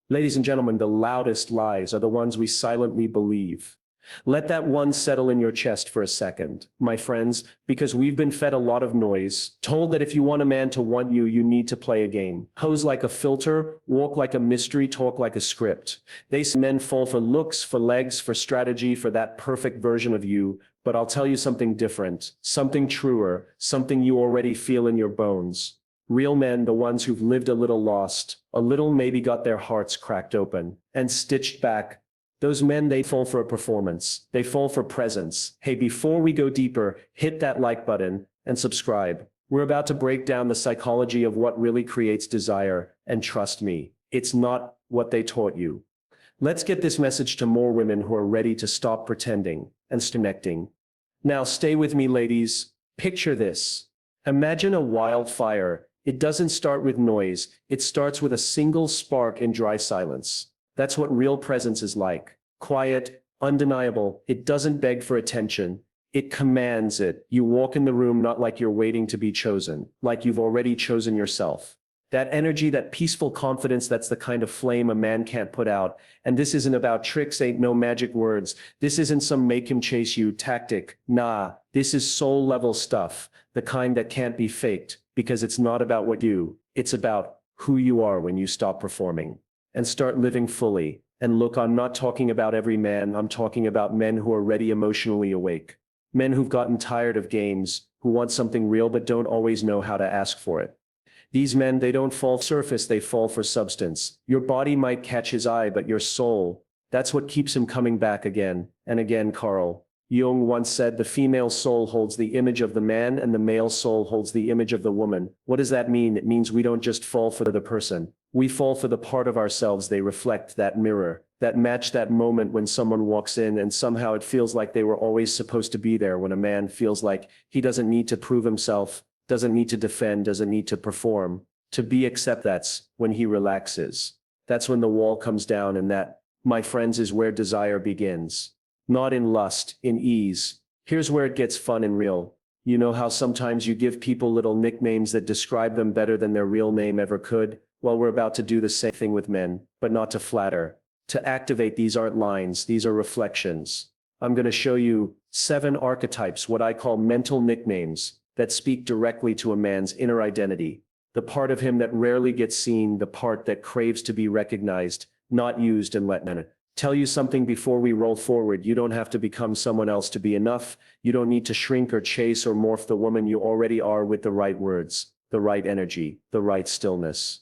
Ladies and gentlemen, the loudest lies are the ones we silently believe. Let that one settle in your chest for a second, my friends, because we've been fed a lot of noise, told that if you want a man to want you, you need to play a game. Pose like a filter, walk like a mystery, talk like a script. They say men fall for looks, for legs, for strategy, for that perfect version of you. But I'll tell you something different, something truer, something you already feel in your bones. Real men, the ones who've lived a little lost, a little maybe got their hearts cracked open and stitched back. Those men, they fall for a performance. They fall for presence. Hey, before we go deeper, hit that like button and subscribe. We're about to break down the psychology of what really creates desire, and trust me, it's not what they taught you. Let's get this message to more women who are ready to stop pretending and start connecting. Now, stay with me, ladies. Picture this. Imagine a wildfire. It doesn't start with noise. It starts with a single spark in dry silence. That's what real presence is like. Quiet, undeniable. It doesn't beg for attention. It commands it. You walk in the room not like you're waiting to be chosen, like you've already chosen yourself. That energy, that peaceful confidence, that's the kind of flame a man can't put out. And this isn't about tricks, ain't no magic words. This isn't some make him chase you tactic. Nah, this is soul level stuff, the kind that can't be faked, because it's not about what you, it's about who you are when you stop performing and start living fully. And look, I'm not talking about every man, I'm talking about men who are ready, emotionally awake. Men who've gotten tired of games, who want something real but don't always know how to ask for it. These men, they don't fall surface, they fall for substance. Your body might catch his eye, but your soul, that's what keeps him coming back again and again. Carl Jung once said the female soul holds the image of the man and the male soul holds the image of the woman. What does that mean? It means we don't just fall for the person. We fall for the part of ourselves they reflect, that mirror, that match, that moment when someone walks in and somehow it feels like they were always supposed to be there, when a man feels like he doesn't need to prove himself, doesn't need to defend, doesn't need to perform, to be accept. That's when he relaxes. That's when the wall comes down, and that, my friends, is where desire begins. Not in lust, in ease. Here's where it gets fun and real. You know how sometimes you give people little nicknames that describe them better than their real name ever could? Well, we're about to do the same thing with men, but not to flatter. To activate. These aren't lines, these are reflections. I'm going to show you 7 archetypes, what I call mental nicknames, that speak directly to a man's inner identity. The part of him that rarely gets seen, the part that craves to be recognized, not used and let men. Tell you something before we roll forward. You don't have to become someone else to be enough. You don't need to shrink or chase or morph the woman you already are with the right words, the right energy, the right stillness.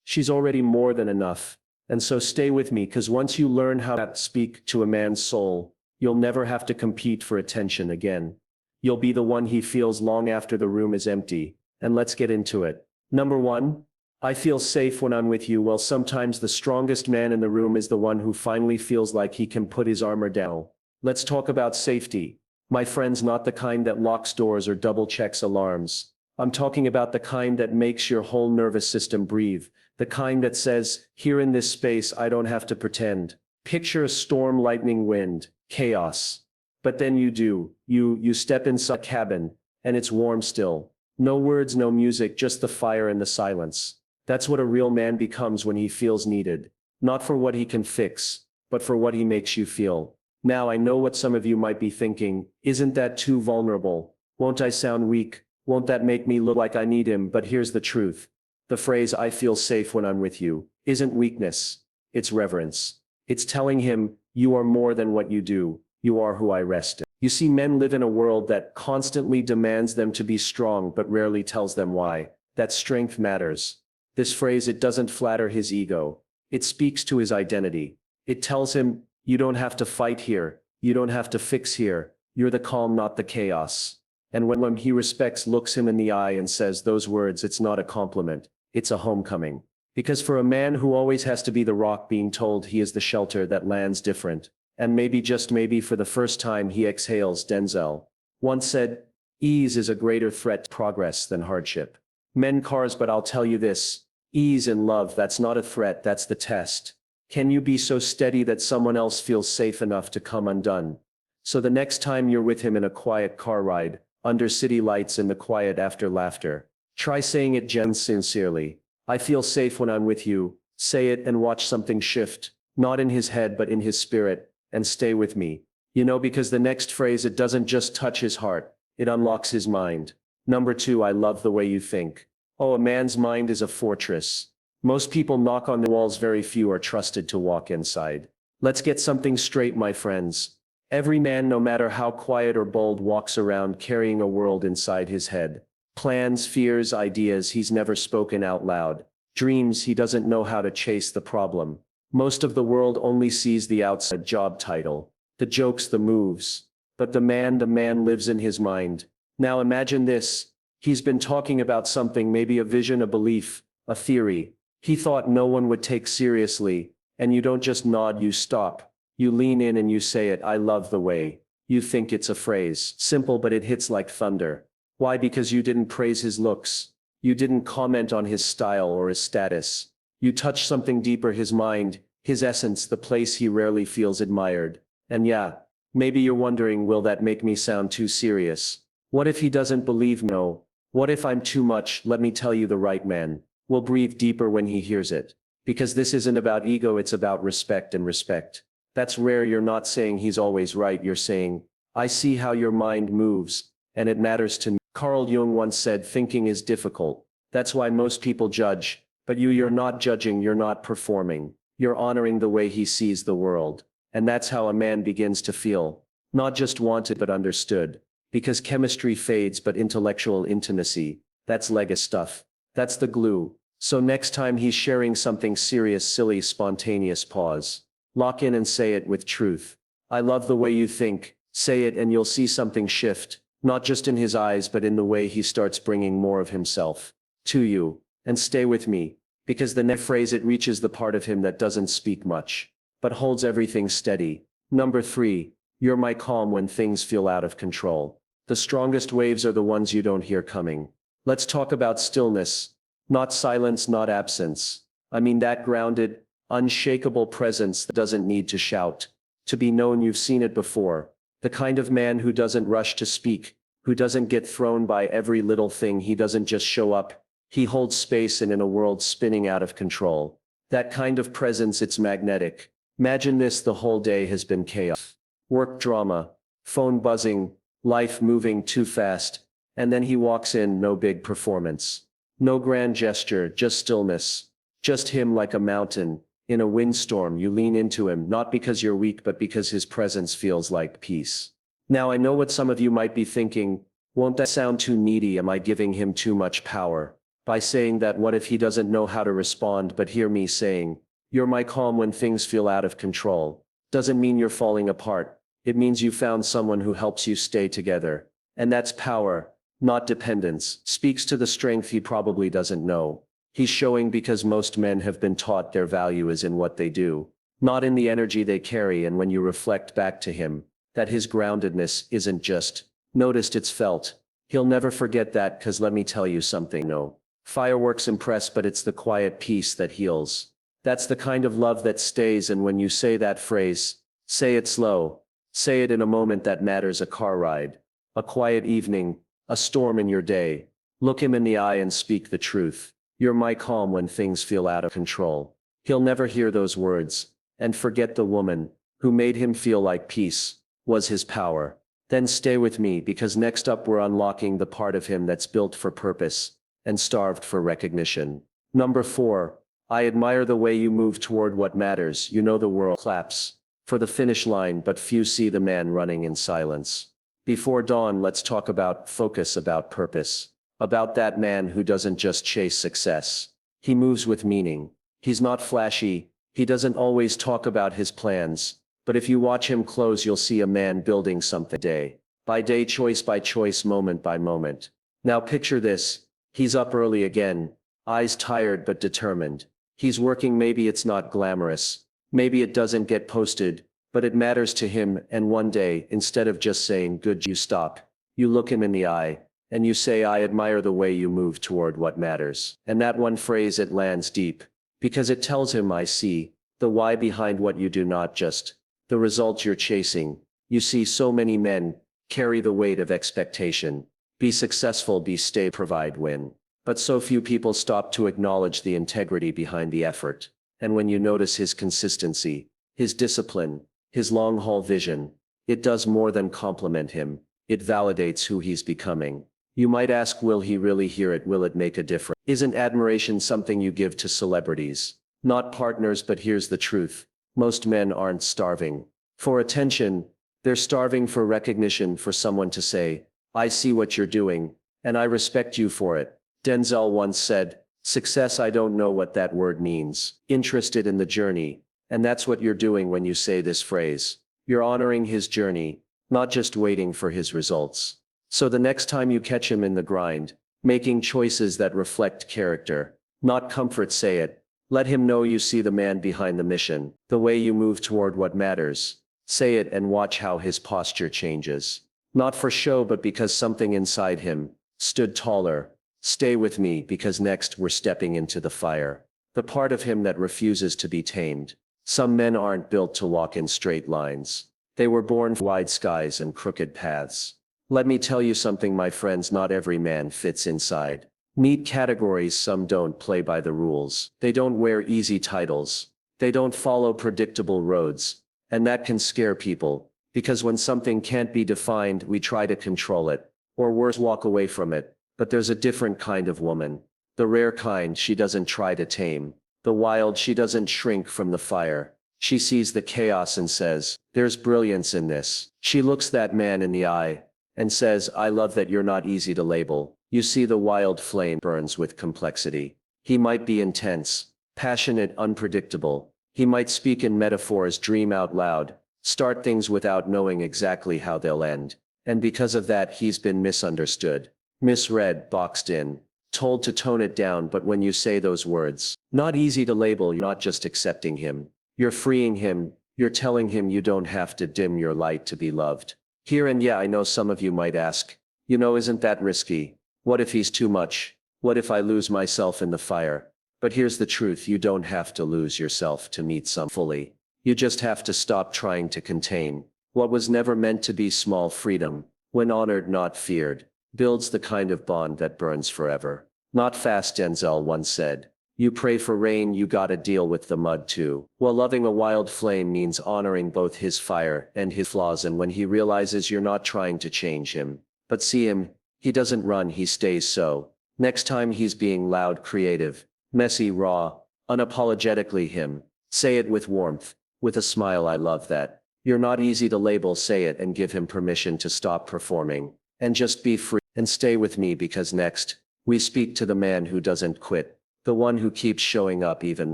She's already more than enough. And so stay with me, because once you learn how to speak to a man's soul, you'll never have to compete for attention again. You'll be the one he feels long after the room is empty. And let's get into it. Number 1. I feel safe when I'm with you. Well, sometimes the strongest man in the room is the one who finally feels like he can put his armor down. Let's talk about safety. My friends, not the kind that locks doors or double checks alarms. I'm talking about the kind that makes your whole nervous system breathe. The kind that says, here in this space, I don't have to pretend. Picture a storm, lightning, wind, chaos. But then you do. You step inside a cabin, and it's warm still. No words, no music, just the fire and the silence. That's what a real man becomes when he feels needed. Not for what he can fix, but for what he makes you feel. Now, I know what some of you might be thinking. Isn't that too vulnerable? Won't I sound weak? Won't that make me look like I need him? But here's the truth. The phrase, I feel safe when I'm with you, isn't weakness. It's reverence. It's telling him, you are more than what you do. You are who I rest in. You see, men live in a world that constantly demands them to be strong, but rarely tells them why. That strength matters. This phrase, it doesn't flatter his ego. It speaks to his identity. It tells him, you don't have to fight here. You don't have to fix here. You're the calm, not the chaos. And when he respects, looks him in the eye and says those words, it's not a compliment. It's a homecoming. Because for a man who always has to be the rock, being told he is the shelter, that lands different. And maybe, just maybe, for the first time he exhales. Denzel once said, ease is a greater threat to progress than hardship. Men cars, but I'll tell you this, ease in love, that's not a threat, that's the test. Can you be so steady that someone else feels safe enough to come undone? So the next time you're with him in a quiet car ride, under city lights in the quiet after laughter, try saying it sincerely. I feel safe when I'm with you. Say it and watch something shift, not in his head but in his spirit, and stay with me. Because the next phrase, it doesn't just touch his heart, it unlocks his mind. Number 2, I love the way you think. Oh, a man's mind is a fortress. Most people knock on the walls, very few are trusted to walk inside. Let's get something straight, my friends. Every man, no matter how quiet or bold, walks around carrying a world inside his head. Plans, fears, ideas he's never spoken out loud. Dreams he doesn't know how to chase. The problem: most of the world only sees the outside job title, the jokes, the moves. But the man lives in his mind. Now imagine this. He's been talking about something, maybe a vision, a belief, a theory. He thought no one would take seriously, and you don't just nod, you stop. You lean in and you say it. I love the way you think. It's a phrase, simple, but it hits like thunder. Why? Because you didn't praise his looks. You didn't comment on his style or his status. You touched something deeper, his mind, his essence, the place he rarely feels admired. And yeah, maybe you're wondering, will that make me sound too serious? What if he doesn't believe? No. What if I'm too much? Let me tell you, the right man will breathe deeper when he hears it. Because this isn't about ego, it's about respect, and respect. That's rare. You're not saying he's always right, you're saying, I see how your mind moves, and it matters to me. Carl Jung once said, thinking is difficult. That's why most people judge. But you're not judging, you're not performing. You're honoring the way he sees the world. And that's how a man begins to feel. Not just wanted but understood. Because chemistry fades, but intellectual intimacy, that's legacy stuff. That's the glue. So next time he's sharing something serious, silly, spontaneous, pause. Lock in and say it with truth. I love the way you think. Say it and you'll see something shift. Not just in his eyes but in the way he starts bringing more of himself to you. And stay with me. Because the next phrase, it reaches the part of him that doesn't speak much, but holds everything steady. Number 3, you're my calm when things feel out of control. The strongest waves are the ones you don't hear coming. Let's talk about stillness. Not silence, not absence. I mean that grounded, unshakable presence that doesn't need to shout to be known. You've seen it before. The kind of man who doesn't rush to speak, who doesn't get thrown by every little thing. He doesn't just show up. He holds space in a world spinning out of control. That kind of presence, it's magnetic. Imagine this: the whole day has been chaos. Work drama, phone buzzing, life moving too fast. And then he walks in, no big performance. No grand gesture, just stillness. Just him, like a mountain in a windstorm. You lean into him, not because you're weak, but because his presence feels like peace. Now I know what some of you might be thinking. Won't that sound too needy? Am I giving him too much power by saying that? What if he doesn't know how to respond? But hear me saying, you're my calm when things feel out of control. Doesn't mean you're falling apart. It means you found someone who helps you stay together. And that's power, not dependence. Speaks to the strength he probably doesn't know he's showing, because most men have been taught their value is in what they do, not in the energy they carry. And when you reflect back to him, that his groundedness isn't just noticed, it's felt. He'll never forget that, 'cause let me tell you something, no fireworks impress, but it's the quiet peace that heals. That's the kind of love that stays. And when you say that phrase, say it slow. Say it in a moment that matters: a car ride, a quiet evening, a storm in your day. Look him in the eye and speak the truth. You're my calm when things feel out of control. He'll never hear those words and forget the woman who made him feel like peace was his power. Then stay with me, because next up we're unlocking the part of him that's built for purpose and starved for recognition. Number 4, I admire the way you move toward what matters. You know the world claps for the finish line, but few see the man running in silence before dawn. Let's talk about focus, about purpose. About that man who doesn't just chase success. He moves with meaning. He's not flashy. He doesn't always talk about his plans. But if you watch him close, you'll see a man building something day by day, choice by choice, moment by moment. Now picture this. He's up early again, eyes tired but determined. He's working. Maybe it's not glamorous. Maybe it doesn't get posted, but it matters to him. And one day, instead of just saying, good, you stop. You look him in the eye. And you say, I admire the way you move toward what matters. And that one phrase, it lands deep. Because it tells him, I see the why behind what you do, not just the results you're chasing. You see, so many men carry the weight of expectation. Be successful, be stay, provide, win. But so few people stop to acknowledge the integrity behind the effort. And when you notice his consistency, his discipline, his long-haul vision, it does more than compliment him. It validates who he's becoming. You might ask, will he really hear it? Will it make a difference? Isn't admiration something you give to celebrities? Not partners, but here's the truth. Most men aren't starving for attention. They're starving for recognition, for someone to say, I see what you're doing, and I respect you for it. Denzel once said, success, I don't know what that word means. Interested in the journey. And that's what you're doing when you say this phrase. You're honoring his journey, not just waiting for his results. So the next time you catch him in the grind, making choices that reflect character, not comfort, say it. Let him know you see the man behind the mission, the way you move toward what matters. Say it and watch how his posture changes. Not for show, but because something inside him stood taller. Stay with me, because next we're stepping into the fire. The part of him that refuses to be tamed. Some men aren't built to walk in straight lines. They were born for wide skies and crooked paths. Let me tell you something, my friends, not every man fits inside neat categories. Some don't play by the rules. They don't wear easy titles. They don't follow predictable roads. And that can scare people, because when something can't be defined, we try to control it, or worse, walk away from it. But there's a different kind of woman. The rare kind. She doesn't try to tame the wild. She doesn't shrink from the fire. She sees the chaos and says, there's brilliance in this. She looks that man in the eye and says, I love that you're not easy to label. You see, the wild flame burns with complexity. He might be intense, passionate, unpredictable. He might speak in metaphors, dream out loud, start things without knowing exactly how they'll end. And because of that, he's been misunderstood, misread, boxed in, told to tone it down. But when you say those words, not easy to label, you're not just accepting him. You're freeing him. You're telling him you don't have to dim your light to be loved. Here and yeah, I know some of you might ask, isn't that risky? What if he's too much? What if I lose myself in the fire? But here's the truth, you don't have to lose yourself to meet some fully. You just have to stop trying to contain what was never meant to be. Small freedom, when honored, not feared, builds the kind of bond that burns forever. Not fast, Denzel once said. You pray for rain, you gotta deal with the mud too. Well, loving a wild flame means honoring both his fire and his flaws. And when he realizes you're not trying to change him, but see him, he doesn't run, he stays. So next time he's being loud, creative, messy, raw, unapologetically him, say it with warmth, with a smile, I love that. You're not easy to label. Say it and give him permission to stop performing and just be free. And stay with me, because next we speak to the man who doesn't quit, the one who keeps showing up even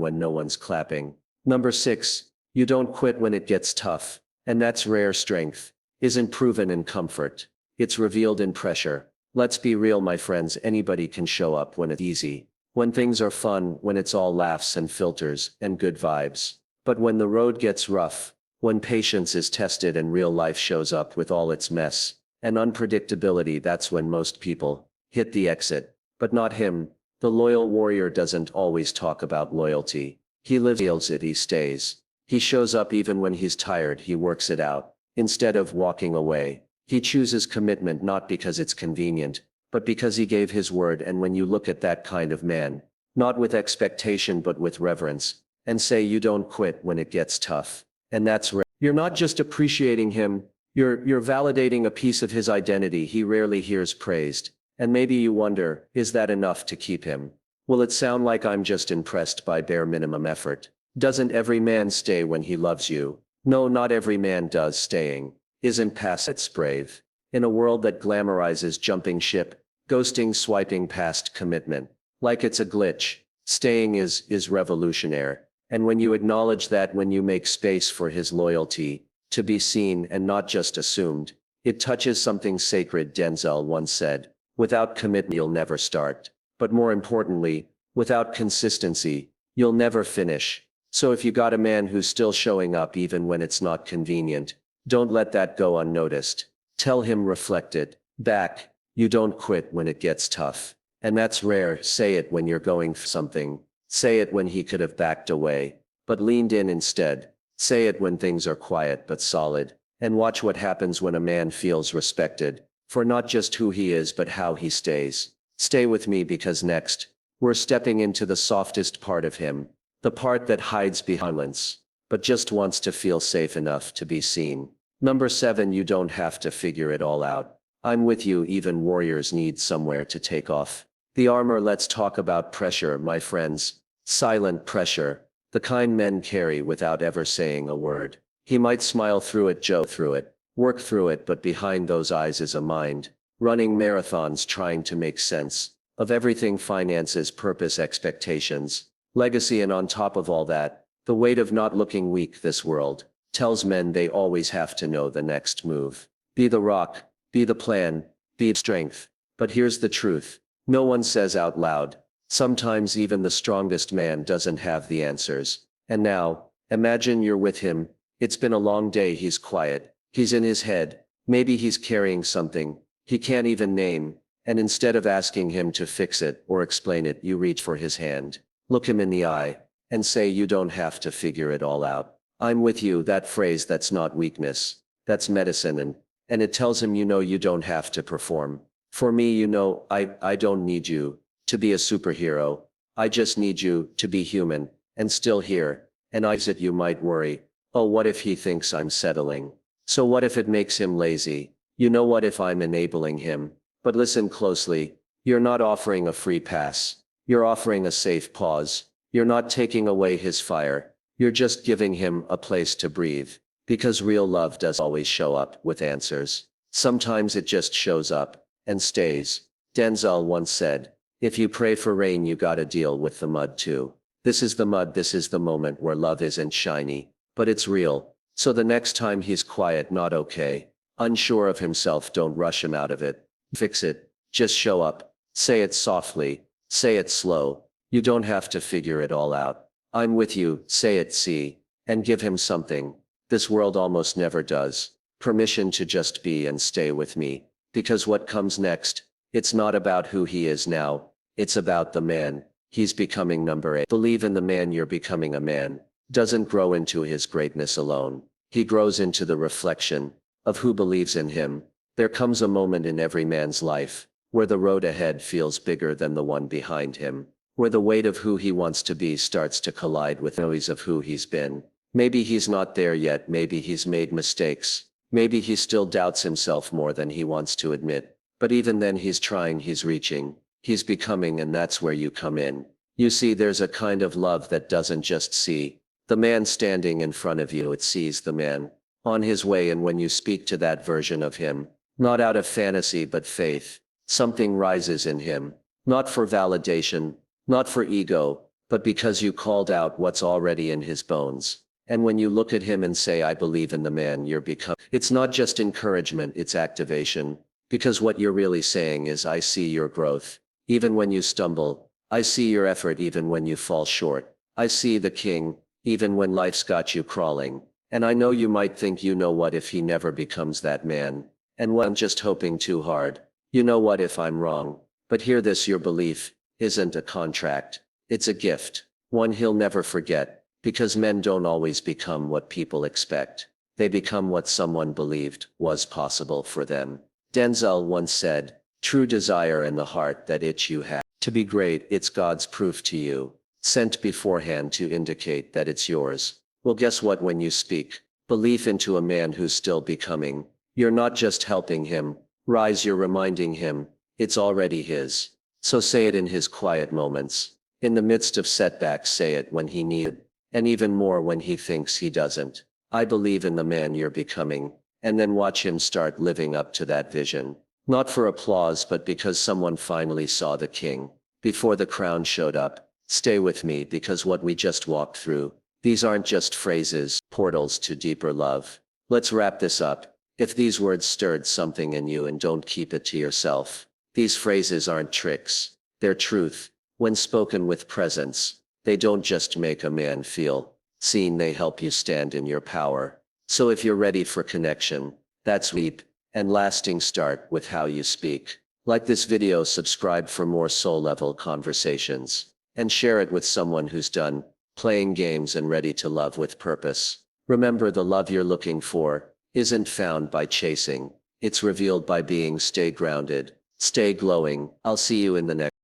when no one's clapping. Number 6, you don't quit when it gets tough. And that's rare. Strength isn't proven in comfort. It's revealed in pressure. Let's be real, my friends, anybody can show up when it's easy, when things are fun, when it's all laughs and filters and good vibes. But when the road gets rough, when patience is tested and real life shows up with all its mess and unpredictability, that's when most people hit the exit. But not him. The loyal warrior doesn't always talk about loyalty. He lives it, he stays. He shows up even when he's tired, he works it out. Instead of walking away, he chooses commitment, not because it's convenient, but because he gave his word. And when you look at that kind of man, not with expectation but with reverence, and say you don't quit when it gets tough, and that's rare. You're not just appreciating him, you're validating a piece of his identity he rarely hears praised. And maybe you wonder, is that enough to keep him? Will it sound like I'm just impressed by bare minimum effort? Doesn't every man stay when he loves you? No, not every man does. Staying isn't passive, it's brave. In a world that glamorizes jumping ship, ghosting, swiping past commitment like it's a glitch, staying is revolutionary. And when you acknowledge that, when you make space for his loyalty to be seen and not just assumed, it touches something sacred. Denzel once said, without commitment, you'll never start. But more importantly, without consistency, you'll never finish. So if you got a man who's still showing up even when it's not convenient, don't let that go unnoticed. Tell him, reflect it back. You don't quit when it gets tough. And that's rare. Say it when you're going through something. Say it when he could have backed away, but leaned in instead. Say it when things are quiet but solid. And watch what happens when a man feels respected, for not just who he is but how he stays. Stay with me, because next, we're stepping into the softest part of him, The part that hides behind silence, but just wants to feel safe enough to be seen. Number 7, you don't have to figure it all out. I'm with you, even warriors need somewhere to take off the armor. Let's talk about pressure, my friends. Silent pressure. The kind men carry without ever saying a word. He might smile through it, Joe through it, work through it, but behind those eyes is a mind, running marathons trying to make sense of everything: finances, purpose, expectations, legacy. And on top of all that, the weight of not looking weak. This world tells men they always have to know the next move. Be the rock, be the plan, be strength. But here's the truth. No one says out loud. Sometimes even the strongest man doesn't have the answers. And now, imagine you're with him. It's been a long day. He's quiet. He's in his head. Maybe he's carrying something he can't even name. And instead of asking him to fix it or explain it, you reach for his hand, look him in the eye, and say, you don't have to figure it all out. I'm with you. That phrase, that's not weakness. That's medicine. And it tells him, you don't have to perform. For me, I don't need you to be a superhero. I just need you to be human and still here. And I said, you might worry. Oh, what if he thinks I'm settling? So what if it makes him lazy? What if I'm enabling him? But listen closely. You're not offering a free pass. You're offering a safe pause. You're not taking away his fire. You're just giving him a place to breathe. Because real love does always show up with answers. Sometimes it just shows up and stays. Denzel once said, if you pray for rain, you gotta deal with the mud too. This is the mud. This is the moment where love isn't shiny, but it's real. So the next time he's quiet, not okay, unsure of himself, don't rush him out of it. Fix it. Just show up. Say it softly. Say it slow. You don't have to figure it all out. I'm with you. Say it, see, and give him something this world almost never does. Permission to just be and stay with me. Because what comes next, it's not about who he is now. It's about the man he's becoming. Number 8. Believe in the man you're becoming. A man doesn't grow into his greatness alone. He grows into the reflection of who believes in him. There comes a moment in every man's life where the road ahead feels bigger than the one behind him, where the weight of who he wants to be starts to collide with the noise of who he's been. Maybe he's not there yet. Maybe he's made mistakes. Maybe he still doubts himself more than he wants to admit. But even then, he's trying, he's reaching, he's becoming. And that's where you come in. You see, there's a kind of love that doesn't just see the man standing in front of you. It sees the man on his way. And when you speak to that version of him, not out of fantasy but faith, something rises in him. Not for validation, not for ego, but because you called out what's already in his bones. And when you look at him and say, I believe in the man you're becoming, it's not just encouragement, it's activation. Because what you're really saying is, I see your growth. Even when you stumble, I see your effort. Even when you fall short, I see the king. Even when life's got you crawling. And I know you might think, what if he never becomes that man? And what, I'm just hoping too hard. What if I'm wrong? But hear this, your belief isn't a contract. It's a gift. One he'll never forget. Because men don't always become what people expect. They become what someone believed was possible for them. Denzel once said, true desire and the heart that itch you have to be great, it's God's proof to you, sent beforehand to indicate that it's yours. Well, guess what? When you speak belief into a man who's still becoming, you're not just helping him rise, you're reminding him it's already his. So say it in his quiet moments. In the midst of setbacks, say it when he needs it. And even more when he thinks he doesn't. I believe in the man you're becoming. And then watch him start living up to that vision. Not for applause, but because someone finally saw the king before the crown showed up. Stay with me, because what we just walked through, these aren't just phrases, portals to deeper love. Let's wrap this up. If these words stirred something in you, and don't keep it to yourself. These phrases aren't tricks. They're truth. When spoken with presence, they don't just make a man feel seen, they help you stand in your power. So if you're ready for connection, that's deep and lasting, start with how you speak. Like this video, subscribe for more soul-level conversations, and share it with someone who's done playing games and ready to love with purpose. Remember, the love you're looking for isn't found by chasing, it's revealed by being. Stay grounded, stay glowing. I'll see you in the next